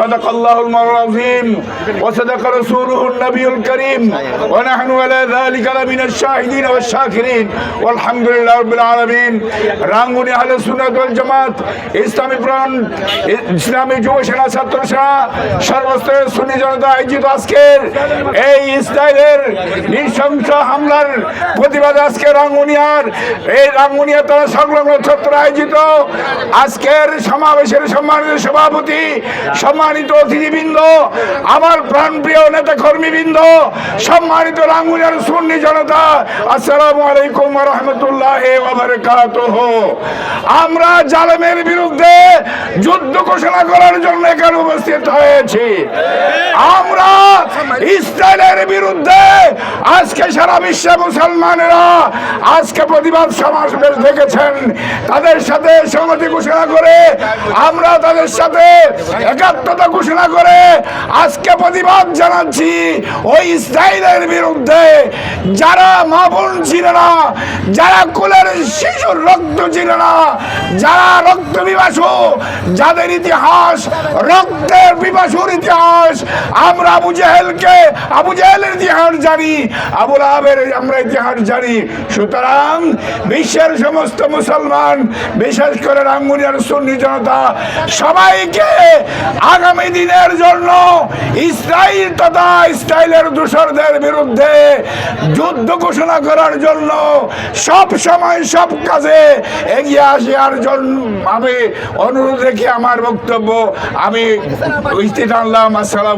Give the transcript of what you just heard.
صدق الله العظيم وصدق رسوله النبي الكريم ونحن على ذلك لمن الشاهدين والشاكرين والحمد لله رب العالمين রাঙ্গুনি আহলে সুন্নাত ওয়াল জামাত ইসলামী ফ্রন্ট ইসলামী যুব সেনা ছাত্র সেনা সর্বস্তরের সুন্নি জনতা আয়োজিত আজকের এই ইসরায়েলের নৃশংস হামলার প্রতিবাদে আজকে রাঙ্গুনিয়া তারা সংলগ্ন ছাত্র আয়োজিত আজকের সমাবেশের সম্মানিত সভাপতি, সম্মানিত অতিথিবৃন্দ, আমার প্রাণপ্রিয় নেতা কর্মীবৃন্দ, সম্মানিত রাঙ্গুনিয়ার সুন্নি জনতা, আসসালামু আলাইকুম ওয়া রাহমাতুল্লাহি ওয়া বারাকাতুহু। আমরা জালেমের বিরুদ্ধে যুদ্ধ ঘোষণা করার জন্য এখানে উপস্থিত হয়েছি। আমরা ইসরায়েলের বিরুদ্ধে আজকে সারা বিশ্বে মুসলমানেরা আজকে প্রতিবাদ সমাবেশ দেখেছেন। তাদের সাথে সংহতি ঘোষণা করে আমরা তাদের সাথে একাত্মতা ঘোষণা করে আজকে প্রতিবাদ জানাচ্ছি ওই ইসরায়েলের বিরুদ্ধে। যারা মা বোন ছিল না, যারা কোলের শিশুর রক্ত ছিল না, যারা রক্ত পিপাসু, যাদের ইতিহাস রক্তের পিপাসুর ইতিহাস, আমরা আবু জেহেলের ইতিহাস জানি, আবু লাহাবের আমরা ইতিহাস জানি। সুতরাং বিশ্বের সমস্ত মুসলমান, বিশেষ করে রাঙ্গুনিয়ার সুন্নি জনতা সবাইকে আগামী দিনের জন্য ইসরায়েল তথা ইসরায়েলের দূষরদের বিরুদ্ধে যুদ্ধ ঘোষণা করার জন্য সব সময় সব কাজে এগিয়ে আসার জন্য আমি অনুরোধ রেখে আমার বক্তব্য আমি ইতি টানলাম। আসসালাম।